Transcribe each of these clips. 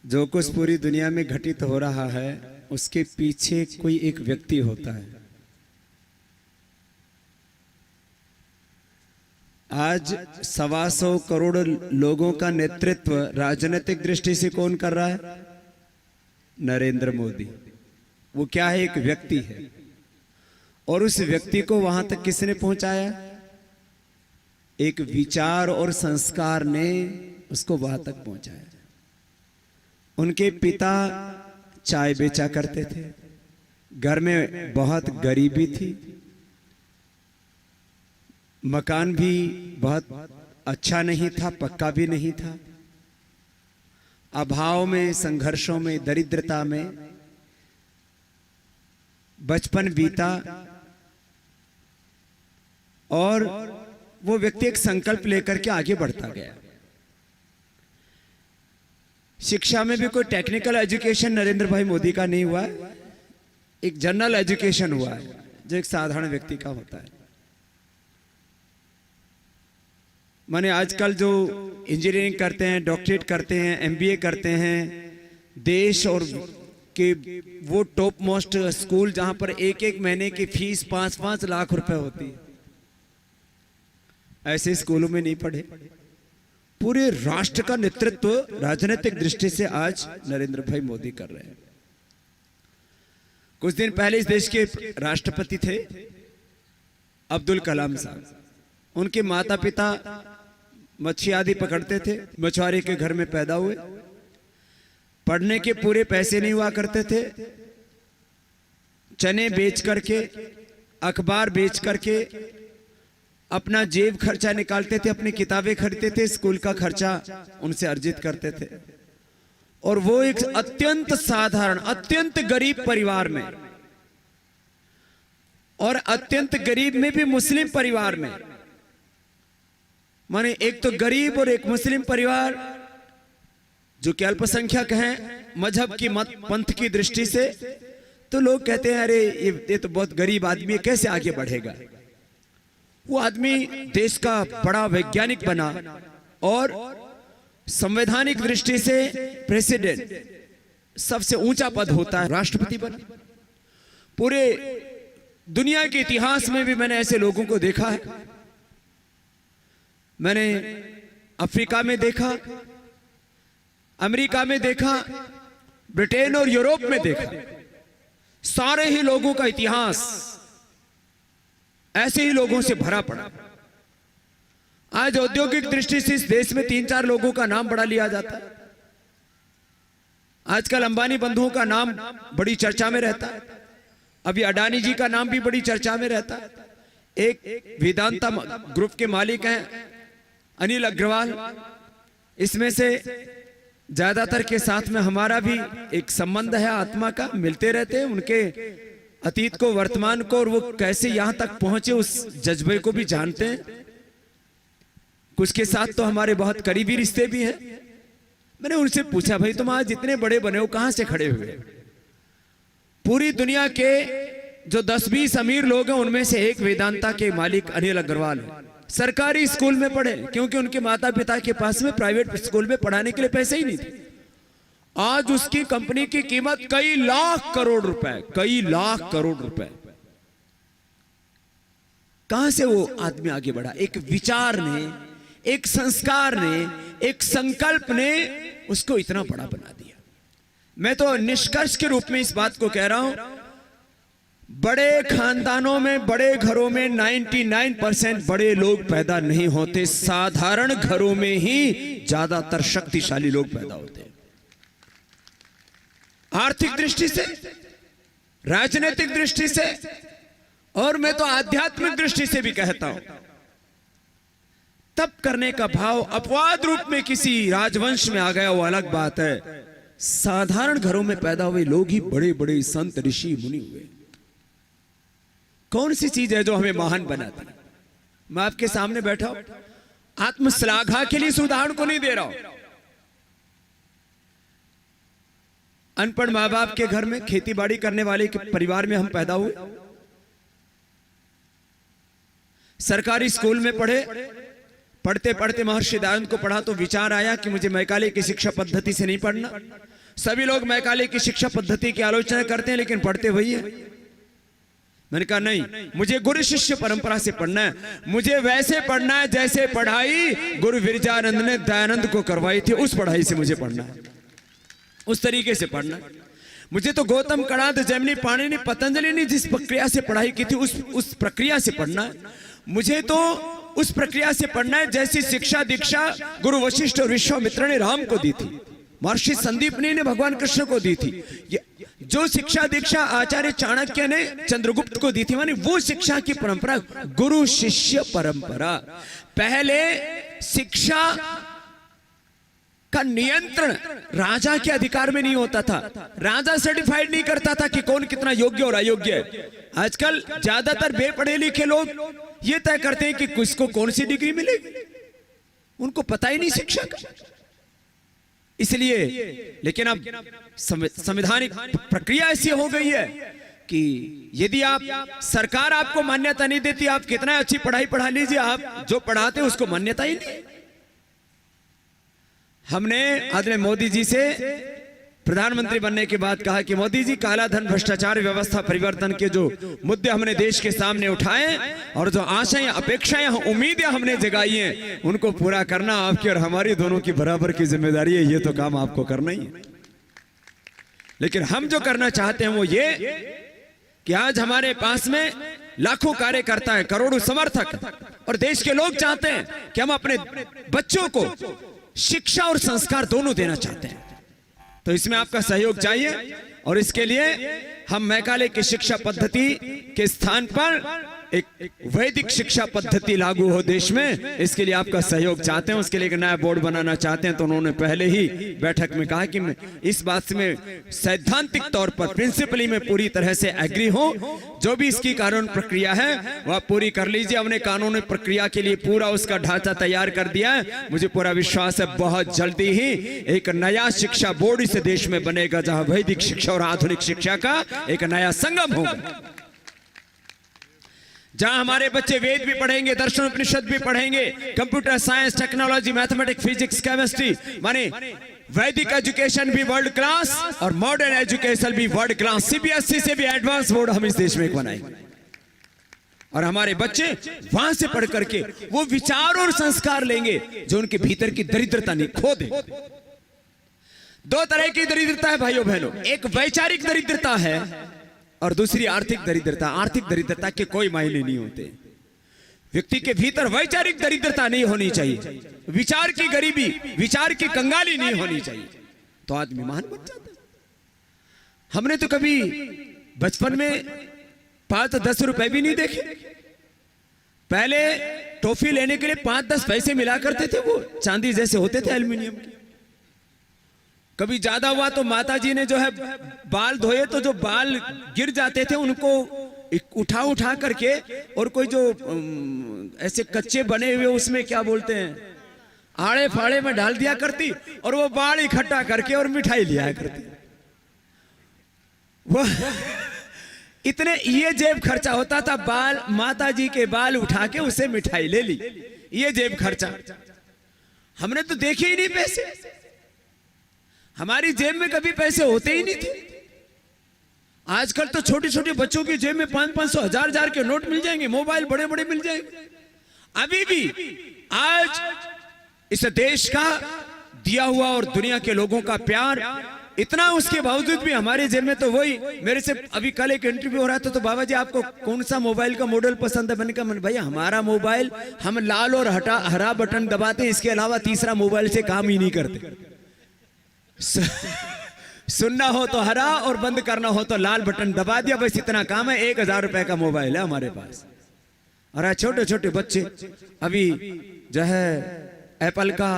जो कुछ पूरी दुनिया में घटित हो रहा है उसके पीछे कोई एक व्यक्ति होता है। आज 125 करोड़ लोगों का नेतृत्व राजनीतिक दृष्टि से कौन कर रहा है? नरेंद्र मोदी। वो क्या है? एक व्यक्ति है। और उस व्यक्ति को वहां तक किसने पहुंचाया? एक विचार और संस्कार ने उसको वहां तक पहुंचाया। उनके पिता चाय बेचा करते थे, घर में बहुत गरीबी थी, मकान भी बहुत अच्छा नहीं था, पक्का भी नहीं था। अभाव में, संघर्षों में, दरिद्रता में बचपन बीता और वो व्यक्ति एक संकल्प लेकर के आगे बढ़ता गया। शिक्षा में भी कोई टेक्निकल एजुकेशन नरेंद्र भाई मोदी का नहीं हुआ, एक जनरल एजुकेशन हुआ है जो एक साधारण व्यक्ति का होता है। माने आजकल जो इंजीनियरिंग करते हैं, डॉक्टरेट करते हैं, एमबीए करते हैं, देश और के वो टॉप मोस्ट स्कूल जहां पर एक एक महीने की फीस 5-5 लाख रुपए होती है, ऐसे स्कूलों में नहीं पढ़े। पूरे राष्ट्र का नेतृत्व राजनीतिक दृष्टि से आज नरेंद्र भाई मोदी कर रहे हैं। कुछ दिन पहले इस देश के राष्ट्रपति थे अब्दुल कलाम साहब। उनके माता पिता मच्छी आदि पकड़ते थे, मछुआरे के घर में पैदा हुए। पढ़ने के पूरे पैसे नहीं हुआ करते थे, चने बेच करके, अखबार बेच करके अपना जेब खर्चा निकालते थे, अपनी किताबें खरीदते थे, स्कूल का खर्चा उनसे अर्जित करते थे। और वो एक अत्यंत साधारण, अत्यंत गरीब परिवार में, और अत्यंत गरीब में भी मुस्लिम परिवार में, माने एक तो गरीब और एक मुस्लिम परिवार जो कि अल्पसंख्यक हैं मजहब की मत पंथ की दृष्टि से, तो लोग कहते हैं अरे ये तो बहुत गरीब आदमी है, कैसे आगे बढ़ेगा। वो आदमी देश का बड़ा वैज्ञानिक बना और संवैधानिक दृष्टि से प्रेसिडेंट, सबसे ऊंचा पद होता है, राष्ट्रपति बना। पूरे दुनिया के इतिहास में भी मैंने ऐसे लोगों को देखा है। मैंने अफ्रीका में देखा, अमेरिका में देखा, ब्रिटेन और यूरोप में देखा। सारे ही लोगों का इतिहास ऐसे ही लोगों से भरा पड़ा। आज औद्योगिक दृष्टि से इस देश में 3-4 लोगों का नाम बड़ा लिया जाता है। आजकल अंबानी बंधुओं का नाम बड़ी चर्चा में रहता है। अभी अडानी जी का नाम भी बड़ी चर्चा में रहता है। एक वेदांता ग्रुप के मालिक हैं अनिल अग्रवाल। इसमें से ज्यादातर के साथ में हमारा भी एक संबंध है आत्मा का, मिलते रहते हैं। उनके अतीत को, वर्तमान को, और वो कैसे यहां तक पहुंचे उस जज्बे को भी जानते हैं। कुछ के साथ तो हमारे बहुत करीबी रिश्ते भी हैं। मैंने उनसे पूछा, भाई तुम आज इतने बड़े बने हो, कहां से खड़े हुए? पूरी दुनिया के जो 10-20 अमीर लोग हैं उनमें से एक वेदांता के मालिक अनिल अग्रवाल है। सरकारी स्कूल में पढ़े क्योंकि उनके माता पिता के पास में प्राइवेट स्कूल में पढ़ाने के लिए पैसे ही नहीं थे। आज उसकी कंपनी की कीमत कई लाख करोड़ रुपए, कई लाख करोड़ रुपए। कहां से वो आदमी आगे बढ़ा? एक विचार ने, एक संस्कार ने, एक संकल्प ने उसको इतना बड़ा बना दिया। मैं तो निष्कर्ष के रूप में इस बात को कह रहा हूं, बड़े खानदानों में, बड़े घरों में 99% बड़े लोग पैदा नहीं होते। साधारण घरों में ही ज्यादातर शक्तिशाली लोग पैदा होते हैं। आर्थिक दृष्टि से, राजनीतिक दृष्टि से, और मैं तो आध्यात्मिक दृष्टि से भी कहता हूं, तप करने का भाव अपवाद रूप में किसी राजवंश में आ गया वो अलग बात है। साधारण घरों में पैदा हुए लोग ही बड़े बड़े संत, ऋषि, मुनि हुए। कौन सी चीज है जो हमें महान बनाती है? मैं आपके सामने बैठा हूं, आत्मश्लाघा के लिए इस उदाहरण को नहीं दे रहा हूं। अनपढ़ माँ बाप के घर में, खेती बाड़ी करने वाले के परिवार में हम पैदा हुए। सरकारी स्कूल में पढ़े, पढ़ते पढ़ते महर्षि दयानंद को पढ़ा तो विचार आया कि मुझे मैकाले की शिक्षा पद्धति से नहीं पढ़ना, सभी लोग मैकाले की शिक्षा पद्धति की आलोचना करते हैं, लेकिन पढ़ते वही है। मैंने कहा नहीं, मुझे गुरु शिष्य परंपरा से पढ़ना है, मुझे वैसे पढ़ना है जैसे पढ़ाई गुरु विरजानंद ने दयानंद को करवाई थी, उस पढ़ाई से मुझे पढ़ना है, उस तरीके से पढ़ना है। मुझे तो गौतम कणाद जैमिनी पाणिनि पतंजलि ने जिस प्रक्रिया से पढ़ाई की थी उस प्रक्रिया से पढ़ना है। मुझे तो उस प्रक्रिया से पढ़ना है जैसी शिक्षा दीक्षा गुरु वशिष्ठ और विश्वामित्र ने राम को दी थी, महर्षि संदीपनी ने भगवान कृष्ण को दी थी, जो शिक्षा दीक्षा आचार्य चाणक्य ने चंद्रगुप्त को दी थी, माने वो शिक्षा की परंपरा गुरु शिष्य परंपरा। पहले शिक्षा का नियंत्रण राजा के अधिकार में नहीं होता था, राजा सर्टिफाइड नहीं करता था कि कौन कितना योग्य और अयोग्य है। आजकल ज्यादातर बेपढ़े लिखे लोग ये तय करते हैं कि किसको कौन सी डिग्री मिलेगी, उनको पता ही नहीं शिक्षा का। इसलिए लेकिन अब संवैधानिक प्रक्रिया ऐसी हो गई है कि यदि आप सरकार आपको मान्यता नहीं देती, आप कितना अच्छी पढ़ाई पढ़ा लीजिए, आप जो पढ़ाते हैं उसको मान्यता ही नहीं। हमने आदरणीय मोदी जी से प्रधानमंत्री बनने के बाद कहा कि मोदी जी, काला धन, भ्रष्टाचार, व्यवस्था परिवर्तन के जो मुद्दे हमने देश के सामने उठाए और जो आशाएं, अपेक्षाएं, उम्मीदें हमने जगाई हैं, उनको पूरा करना आपकी और हमारी दोनों की बराबर की जिम्मेदारी है। ये तो काम आपको करना ही है। लेकिन हम जो करना चाहते हैं वो ये कि आज हमारे पास में लाखों कार्यकर्ता है, करोड़ों समर्थक, और देश के लोग चाहते हैं कि हम अपने बच्चों को शिक्षा और संस्कार दोनों देना चाहते हैं। तो इसमें आपका सहयोग चाहिए और इसके लिए हम मैकाले की शिक्षा पद्धति के स्थान पर एक वैदिक शिक्षा पद्धति लागू हो देश में, इसके लिए आपका सहयोग चाहते हैं। उसके लिए एक नया बोर्ड बनाना चाहते हैं। तो उन्होंने पहले ही बैठक में कहा कि मैं इस बात में सैद्धांतिक तौर पर प्रिंसिपली में पूरी तरह से एग्री हूं, जो भी इसकी कानून प्रक्रिया है वह पूरी कर लीजिए। हमने कानूनी प्रक्रिया के लिए पूरा उसका ढांचा तैयार कर दिया है। मुझे पूरा विश्वास है बहुत जल्दी ही एक नया शिक्षा बोर्ड इस देश में बनेगा, जहां वैदिक शिक्षा और आधुनिक शिक्षा का एक नया संगम होगा, जहां हमारे बच्चे वेद भी पढ़ेंगे, दर्शन उपनिषद भी पढ़ेंगे, computer science, technology, mathematics, physics, chemistry, माने वैदिक एजुकेशन भी वर्ल्ड क्लास और मॉडर्न एजुकेशन भी वर्ल्ड क्लास। सीबीएसई से भी एडवांस बोर्ड हम इस देश में बनाएंगे और हमारे बच्चे वहां से पढ़ करके वो विचार और संस्कार लेंगे जो उनके भीतर की दरिद्रता नहीं खो दे। दो तरह की दरिद्रता है भाइयों बहनों, एक वैचारिक दरिद्रता है और दूसरी आर्थिक दरिद्रता। आर्थिक दरिद्रता के कोई मायने नहीं होते, व्यक्ति के भीतर वैचारिक दरिद्रता नहीं होनी चाहिए, विचार की गरीबी, विचार की कंगाली नहीं होनी चाहिए, तो आदमी महान बन जाता है। हमने तो कभी बचपन में 5-10 रुपए भी नहीं देखे। पहले टॉफी लेने के लिए 5-10 पैसे मिला करते थे, वो चांदी जैसे होते थे, एल्यूमिनियम के। कभी ज्यादा हुआ तो माताजी ने जो है बाल धोए तो जो बाल गिर जाते थे उनको उठा उठा करके, और कोई जो ऐसे कच्चे बने हुए उसमें क्या बोलते हैं, आड़े फाड़े में डाल दिया करती और वो बाल इकट्ठा करके और मिठाई लिया करती। वो इतने ये जेब खर्चा होता था, बाल, माताजी के बाल उठा के उसे मिठाई ले ली, ये जेब खर्चा। हमने तो देखे ही नहीं पैसे, हमारी जेब में कभी पैसे होते ही नहीं थे। आजकल तो छोटे छोटे बच्चों की जेब में 500-500, 1000-1000 के नोट मिल जाएंगे, मोबाइल बड़े बड़े मिल जाएंगे। अभी भी आज इस देश का दिया हुआ और दुनिया के लोगों का प्यार इतना, उसके बावजूद भी हमारे जेब में तो वही। मेरे से अभी कल एक इंटरव्यू हो रहा था, तो बाबा जी आपको कौन सा मोबाइल का मॉडल पसंद है? मैंने कहा भैया हमारा मोबाइल हम लाल और हरा बटन दबाते हैं, इसके अलावा तीसरा मोबाइल से काम ही नहीं करते। सुनना हो तो हरा और बंद करना हो तो लाल बटन दबा दिया, बस इतना काम है। 1000 रुपए का मोबाइल है हमारे पास। और छोटे छोटे बच्चे अभी जो है एप्पल का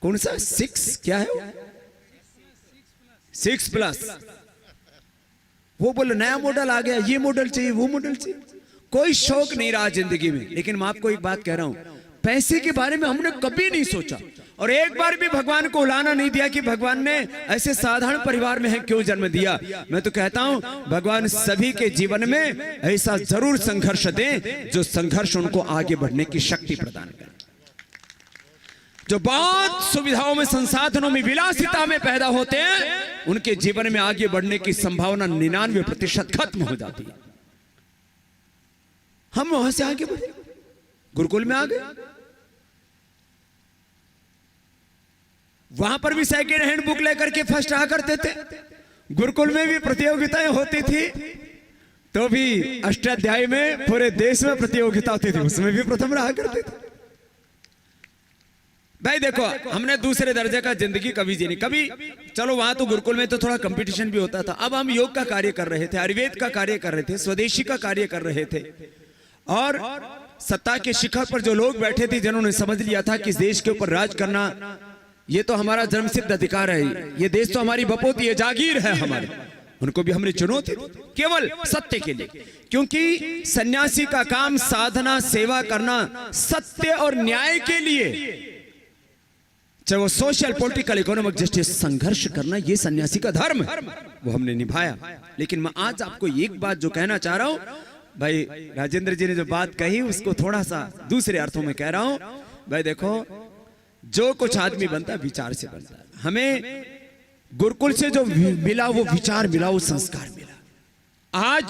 कौन सा 6 क्या है, 6 प्लस, वो बोले नया मॉडल आ गया, ये मॉडल चाहिए, वो मॉडल चाहिए। कोई शौक नहीं रहा जिंदगी में। लेकिन मैं आपको एक बात कह रहा हूं, पैसे के बारे में हमने कभी नहीं सोचा और एक बार भी भगवान को उलाना नहीं दिया कि भगवान ने ऐसे साधारण परिवार में है क्यों जन्म दिया। मैं तो कहता हूं भगवान सभी के जीवन में ऐसा जरूर संघर्ष दे जो संघर्ष उनको आगे बढ़ने की शक्ति प्रदान करे। जो बहुत सुविधाओं में, संसाधनों में, विलासिता में पैदा होते हैं, उनके जीवन में आगे बढ़ने की संभावना 99% खत्म हो जाती है। हम वहां से आगे बढ़े, गुरुकुल में आ गए, वहां पर भी सेकेंड हैंड बुक लेकर के फर्स्ट रहा करते थे। गुरुकुल में भी प्रतियोगिताएं होती थी, तो भी अष्टाध्यायी में पूरे देश में प्रतियोगिता होती थी, उसमें भी प्रथम रहा करते थे। भाई देखो, हमने दूसरे दर्जे का जिंदगी कभी जी नहीं, कभी चलो वहां तो गुरुकुल में तो थोड़ा कंपटीशन भी होता था। अब हम योग का कार्य कर रहे थे, आयुर्वेद का कार्य कर रहे थे, स्वदेशी का कार्य कर रहे थे, और सत्ता के शिखर पर जो लोग बैठे थे, जिन्होंने समझ लिया था कि देश के ऊपर राज करना ये तो हमारा जन्मसिद्ध अधिकार है, ये देश तो हमारी बपोती है, जागीर है हमारी, उनको भी हमने चुनौती दी केवल सत्य के लिए। क्योंकि सन्यासी का काम साधना, सेवा करना, सत्य और न्याय के लिए, चाहे वो सोशल, पॉलिटिकल, इकोनॉमिक जस्टिस, संघर्ष करना, ये सन्यासी का धर्म है, वो हमने निभाया। लेकिन मैं आज आपको एक बात जो कहना चाह रहा हूं, भाई राजेंद्र जी ने जो बात कही उसको थोड़ा सा दूसरे अर्थों में कह रहा हूं। भाई देखो, जो कुछ आदमी बनता है विचार से बनता है। हमें गुरुकुल से जो मिला वो विचार मिला, वो संस्कार मिला। आज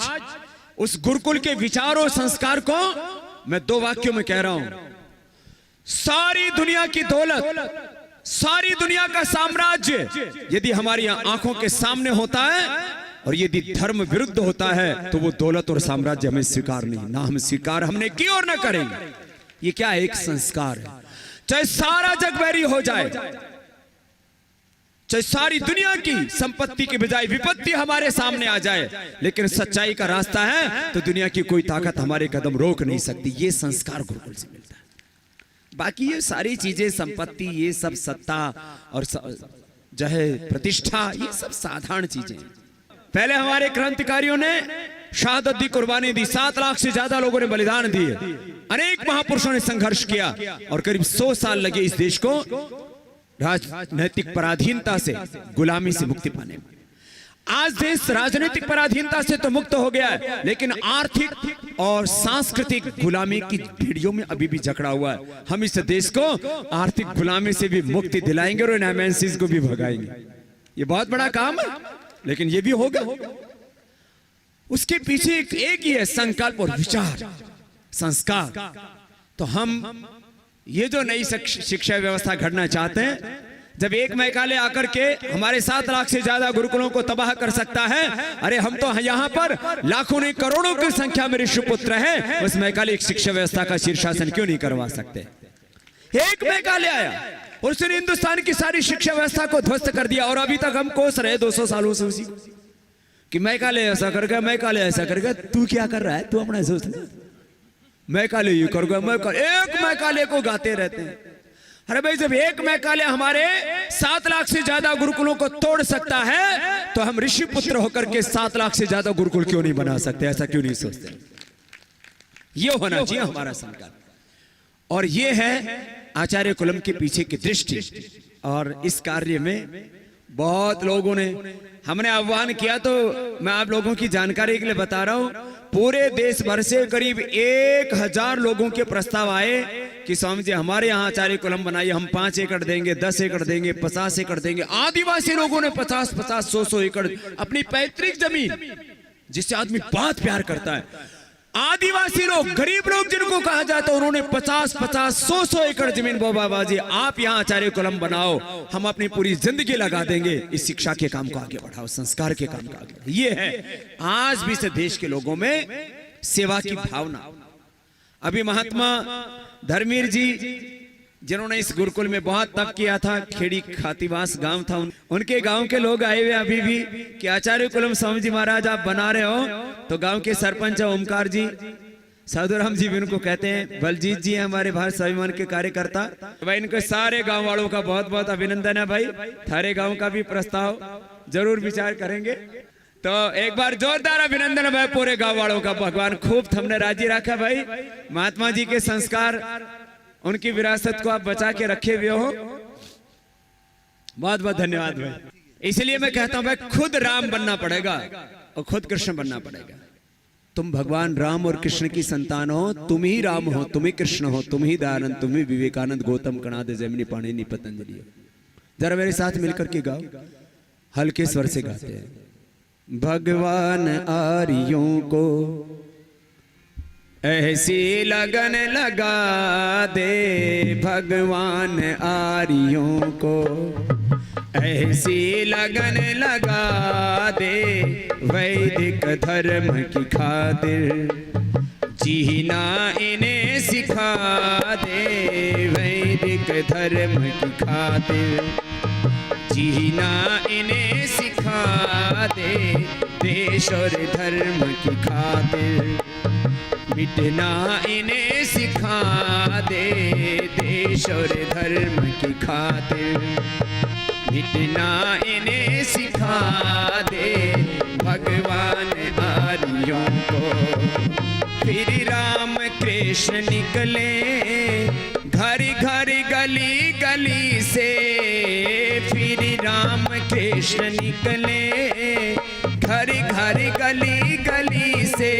उस गुरुकुल के विचार और संस्कार को मैं 2 वाक्यों में कह रहा हूं। सारी दुनिया की दौलत, सारी दुनिया का साम्राज्य यदि हमारी आंखों के सामने होता है और यदि धर्म विरुद्ध होता है, तो वो दौलत और साम्राज्य हमें स्वीकार नहीं, ना हम स्वीकार हमने की और ना करेंगे। ये क्या एक संस्कार है। चाहे सारा जग बैरी हो जाए, चाहे सारी दुनिया की संपत्ति के बजाय विपत्ति हमारे सामने आ जाए, लेकिन सच्चाई का रास्ता है तो दुनिया की कोई ताकत हमारे कदम रोक नहीं सकती। ये संस्कार गुरुकुल से मिलता है। बाकी ये सारी चीजें, संपत्ति, ये सब सत्ता और जो है प्रतिष्ठा, ये सब साधारण चीजें। पहले हमारे क्रांतिकारियों ने शहादत दी, कुर्बानी दी, 7 लाख से ज्यादा लोगों ने बलिदान दिए, अनेक महापुरुषों ने संघर्ष किया और करीब 100 साल लगे इस देश को राजनैतिक पराधीनता से, गुलामी से मुक्ति पाने में। आज देश राजनीतिक पराधीनता से तो मुक्त हो गया है, लेकिन आर्थिक और सांस्कृतिक गुलामी की भीड़ियों में अभी भी जकड़ा हुआ है। हम इस देश को आर्थिक गुलामी से भी मुक्ति दिलाएंगे और एमएनसीज को भी भगाएंगे। ये बहुत बड़ा काम है, लेकिन ये भी होगा। उसके पीछे एक ही है, संकल्प और विचार, संस्कार। तो हम ये जो नई शिक्षा व्यवस्था घड़ना चाहते हैं, जब एक मैकाले आकर के हमारे 7 लाख से ज्यादा गुरुकुलों को तबाह कर सकता है, अरे हम तो यहाँ पर लाखों नहीं करोड़ों की संख्या में ऋषिपुत्र हैं, उस मैकाले एक शिक्षा व्यवस्था का शीर्षासन क्यों नहीं करवा सकते। एक मैकाले आया और उसने हिंदुस्तान की सारी शिक्षा व्यवस्था को ध्वस्त कर दिया, और अभी तक हम कोस रहे 200 सालों से उसी कि मैकाले ऐसा कर गया, मैकाले ऐसा कर गया। तू क्या कर रहा है? तू अपना सोच ले। मैकाले ये कर गया, मैकाले, एक मैकाले को गाते रहते हैं। अरे भाई, जब एक मैकाले हमारे 7 लाख से ज्यादा गुरुकुलों को तोड़ सकता है, तो हम ऋषि पुत्र होकर के 7 लाख से ज्यादा गुरुकुल क्यों नहीं बना सकते? ऐसा क्यों नहीं सोचते? ये होना चाहिए हमारा संकल्प, और ये है आचार्य कुलम के पीछे की दृष्टि। और इस कार्य में बहुत लोगों ने हमने आह्वान किया, तो मैं आप लोगों की जानकारी के लिए बता रहा हूं, पूरे देश भर से करीब 1000 लोगों के प्रस्ताव आए कि स्वामी जी हमारे यहाँ आचार्य कुलम बनाइए, हम 5 एकड़ देंगे, 10 एकड़ देंगे, 50 एकड़ देंगे। आदिवासी लोगों ने 50-50, 100-100 एकड़ अपनी पैतृक जमीन, जिससे आदमी बहुत प्यार करता है, आदिवासी लोग, गरीब लोग जिनको कहा जाता है, उन्होंने 50-50, 100-100 एकड़ जमीन, बाबा जी आप यहाँ आचार्य कुलम बनाओ, हम अपनी पूरी जिंदगी लगा देंगे इस शिक्षा के काम को आगे बढ़ाओ, संस्कार के काम को आगे बढ़ाओ। ये है आज भी से देश के लोगों में सेवा की भावना। अभी महात्मा धर्मवीर जी, जिन्होंने इस गुरुकुल में बहुत तप किया था, खेड़ी खातीवास गांव था, उनके गांव के लोग आए हुए अभी भी कि आचार्य कुलम स्वामी जी महाराज आप बना रहे हो, तो गांव के सरपंच ओमकार जी, साधुराम जी भी उनको कहते हैं, बलजीत जी हैं हमारे भारत स्वाभिमान के कार्यकर्ता। भाई इनको सारे गांव वालों का बहुत बहुत अभिनंदन है। भाई थारे गांव का भी प्रस्ताव जरूर विचार करेंगे, तो एक बार जोरदार अभिनंदन है भाई पूरे गांव वालों का। भगवान खूब हमने राजी रखा भाई, महात्मा जी के संस्कार, उनकी विरासत को आप बचा के रखे हुए हो, बहुत बहुत धन्यवाद भाई। इसलिए मैं कहता हूं भाई, खुद राम बनना पड़ेगा और खुद कृष्ण बनना पड़ेगा, तुम भगवान राम और कृष्ण की संतान हो, तुम ही राम हो, तुम ही कृष्ण हो, तुम ही दयानंद, तुम ही विवेकानंद, गौतम, कणाद, जैमिनी, पाणिनि, पतंजलि हो। जरा मेरे साथ मिलकर के गाओ, हल्के स्वर से गाते हैं। भगवान आर्यों को ऐसी लगन लगा दे, भगवान आर्यों को ऐसी लगन लगा दे, वैदिक धर्म की खातिर जीना इन्हें सिखा दे, वैदिक धर्म की खातिर जीना इन्हें सिखा दे, देश और धर्म की खातिर मिटना इन्हें सिखा दे, देश और धर्म की खातिर मिटना इन्हें सिखा दे, भगवान आर्यों को। फिर राम कृष्ण निकले घर घर गली गली से, फिर राम कृष्ण निकले घर घर गली गली से,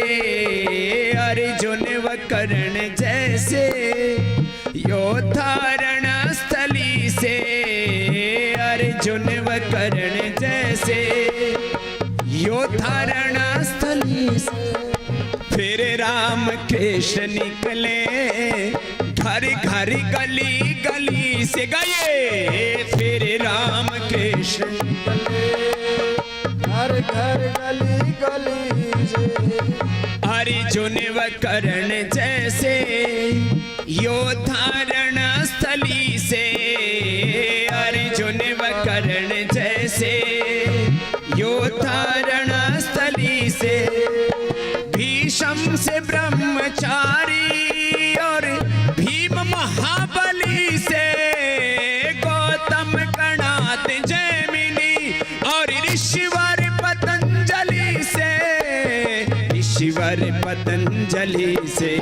अर्जुन व कर्ण जैसे योद्धा रणस्थली से, अर्जुन व कर्ण जैसे योद्धा रणस्थली से। फिर राम कृष्ण निकले घर घर गली गली से, गए फिर राम कृष्ण निकले घर घर गली गली से, अर्जुन व कर्ण जैसे योद्धा रणस्थली से, अर्जुन व कर्ण जैसे योद्धा रणस्थली से। भीष्म से ब्रह्मचारी और भीम महाबली से, गौतम कणाद जैमिनी और ऋषिवर पतंजलि से, ऋषिवर पतंजलि से।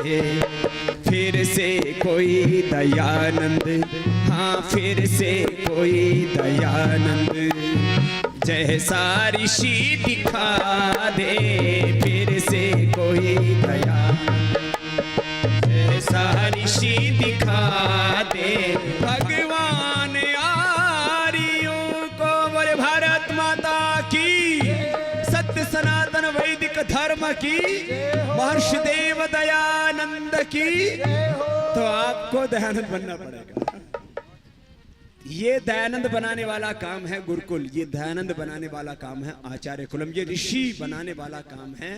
फिर से कोई दयानंद, हाँ फिर से कोई दयानंद जैसा ऋषि दिखा दे, फिर से कोई दयानंद जैसा ऋषि दिखा दे, भगवान आर्यों को। बोले भारत माता की, सत्य सनातन वैदिक धर्म की, महर्षि देव दयानंद की। तो आपको दयानंद बनना पड़ेगा। ये दयानंद बनाने वाला काम है गुरुकुल, ये दयानंद बनाने वाला काम है आचार्य कुलम, ये ऋषि बनाने वाला काम है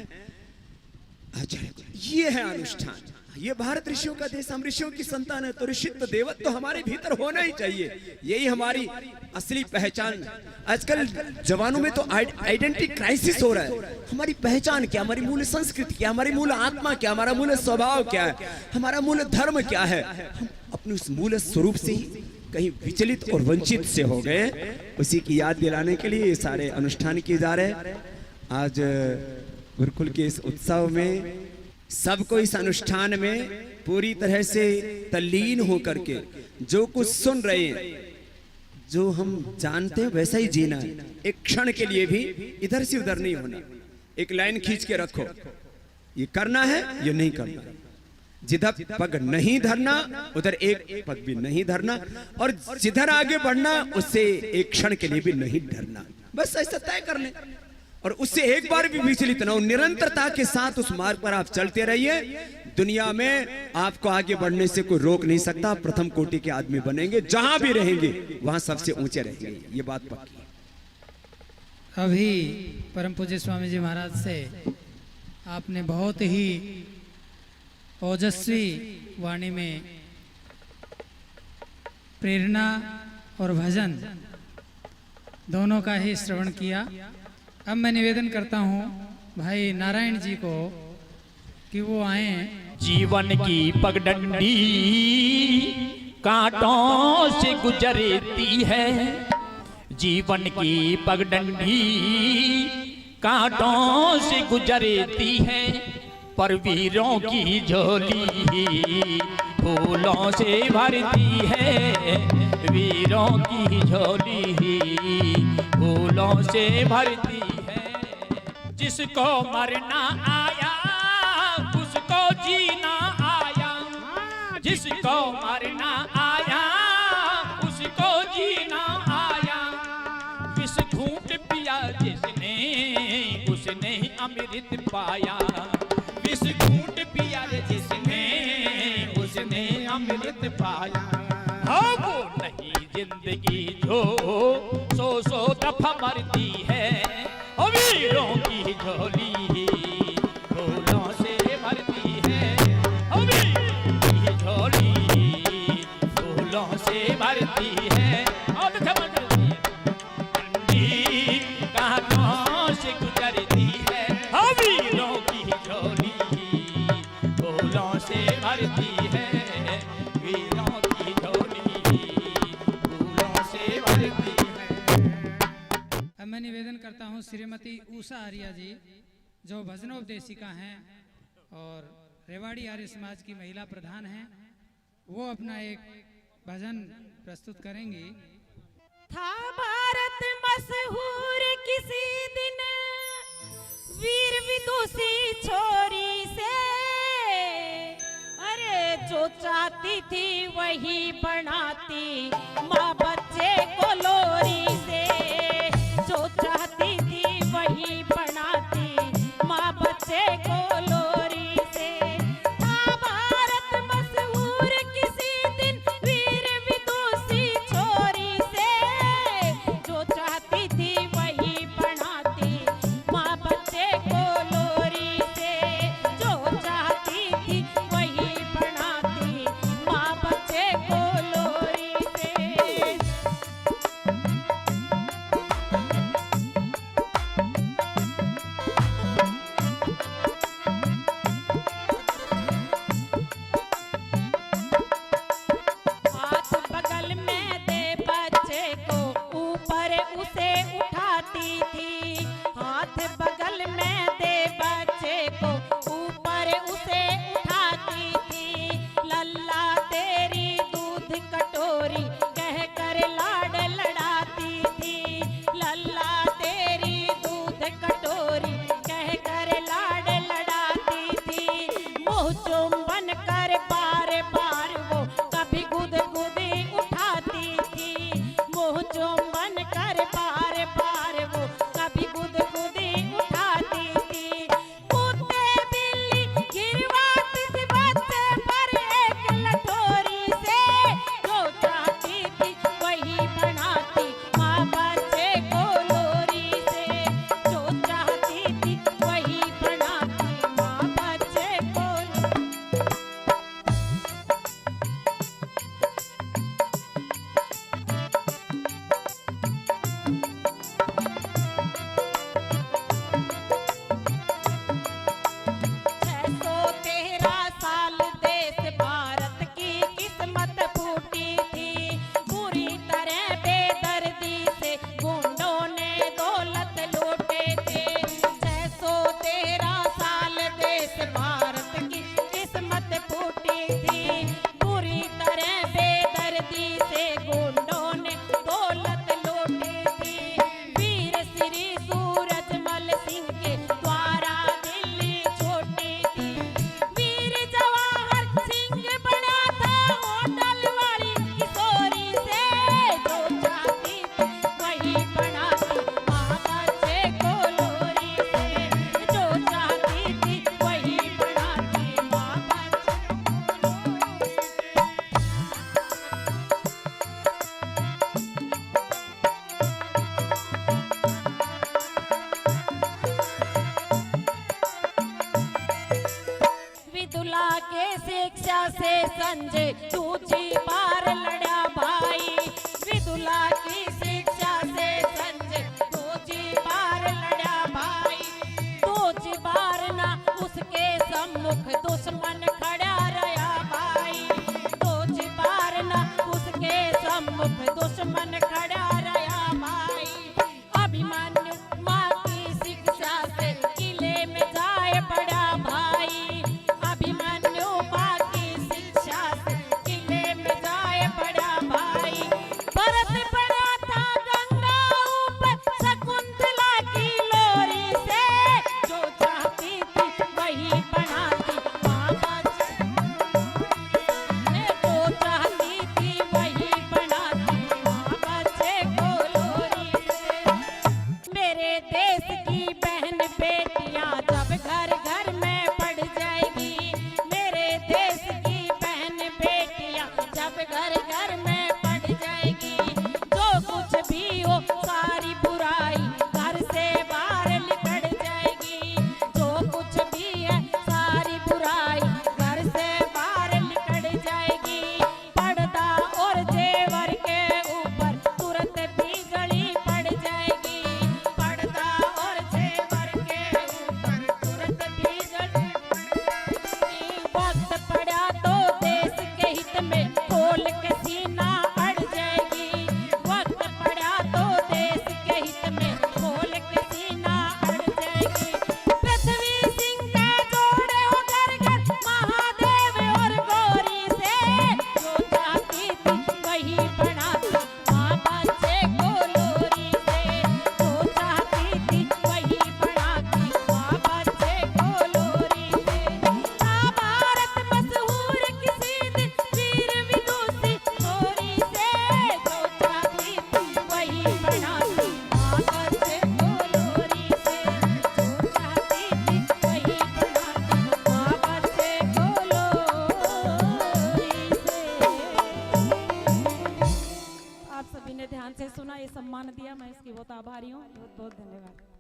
आचार्य कुलम। ये है अनुष्ठान। ये भारत ऋषियों का देश, हम ऋषियों की संतान है, तो ऋषित्व देवत्व तो हमारे भीतर होना ही चाहिए। यही हमारी असली पहचान। आजकल जवानों में तो आइडेंटिटी क्राइसिस हो रहा है। हमारी पहचान क्या, हमारी मूल संस्कृति क्या, हमारी मूल आत्मा क्या, हमारा मूल स्वभाव क्या है, हमारा मूल धर्म क्या है। हम अपने उस मूल स्वरूप से ही कहीं विचलित और वंचित से हो गए। उसी की याद दिलाने के लिए ये सारे अनुष्ठान किए जा रहे हैं। आज गुरुकुल के इस उत्सव में सबको इस अनुष्ठान में पूरी तरह से तल्लीन होकर के जो कुछ सुन रहे हैं, जो हम जानते हैं वैसा ही जीना है। एक क्षण के लिए भी इधर से उधर नहीं होना। एक लाइन खींच के रखो, ये करना है, ये नहीं करना। जिधर पग नहीं धरना उधर एक पग भी नहीं धरना, और जिधर आगे बढ़ना उससे एक क्षण के लिए भी नहीं डरना। बस ऐसा तय कर ले, और उससे एक बार भी विचलित ना हो। निरंतरता के साथ उस मार्ग पर आप चलते रहिए। दुनिया में आपको आगे बढ़ने से कोई रोक नहीं सकता। प्रथम कोटि के आदमी बनेंगे, जहां भी रहेंगे वहां सबसे ऊंचे रहेंगे, ये बात पक्की है। अभी परम पूज्य स्वामी जी महाराज से आपने बहुत ही ओजस्वी वाणी में प्रेरणा और भजन दोनों का ही श्रवण किया। अब मैं निवेदन करता हूँ भाई नारायण जी को कि वो आए। जीवन की पगडंडी कांटों से गुजरती है, जीवन की पगडंडी कांटों से गुजरती है, पर वीरों की झोली फूलों से भरती है, वीरों की झोली फूलों से भरती है। जिसको मरना आया जिसको जीना आया, जिसको मरना आया, उसको जीना आया। विष घूंट पिया जिसने, उसने अमृत पाया। विष घूंट पिया जिसने, उसने अमृत पाया। हाँ वो नहीं जिंदगी जो सौ दफा मरती है, और वीरों की झोली फूलों से भरती है, और वीरों की झोली फूलों से भरती है। और ठंडी कहानों से गुजरती है, और वीरों की झोली फूलों से भरती है, वीरों की झोली फूलों से भरती है। अब मैं निवेदन करता हूँ श्रीमती उषा आर्या जी, जो भजनोपदेशिका हैं और रेवाड़ी आर्य समाज की महिला प्रधान हैं, वो अपना एक भजन प्रस्तुत करेंगी। था भारत मशहूर किसी दिन वीर विदुषी छोरी से, अरे जो चाहती थी वही बनाती माँ बच्चे को लोरी से, जो चाहती थी वही बनाती माँ बच्चे को लोरी से। था भारत मशहूर किसी दिन वीर विदुषी छोरी से, जो चाहती थी वही बनाती माँ बच्चे को लोरी से, जो चाहती थी वही बनाती माँ बच्चे को लोरी से। हाथ बगल में दे बच्चे को ऊपर उसे उठाती थी, हाथ बगल में दे बच्चे को ऊपर उसे उठाती थी। लल्ला तेरी दूध कटोरी कह कर लाड लड़ाती थी, लल्ला तेरी दूध कटोरी कह कर लाड लड़ाती थी। मुँह चुंबन कर बार बार वो कभी गुदगुदी उठाती थी, मुँह चुंबन कर बार बार वो कभी गुदगुदी उठाती थी। कुत्ते बिल्ली गिरवाती थी बच्चे पर एक लठोरी से, जो चाहती थी वही बनाती माँ बच्चे को लोरी से, जो चाहती थी वही बनाती माँ बच्चे को। से संजय दूजी बार लड़ा भाई, विदुला की शिक्षा से संजय दूजी बार लड़ा भाई। दूजी बार ना उसके सम्मुख दुश्मन खड़ा रहा भाई, दूजी बार ना उसके सम्मुख दुश्मन खड़ा रहा भाई। अभिमन्यु माँ की शिक्षा से किले में जाए बड़ा भाई, अभिमन्यु माँ की शिक्षा से किले में जाए बड़ा भाई। भरत पड़ा था गंगा ऊपर शकुंतला की लोरी से, जो चाहती थी वही बनाती माँ सम्मान दिया, मैं इसकी बहुत आभारी हूँ। बहुत बहुत धन्यवाद।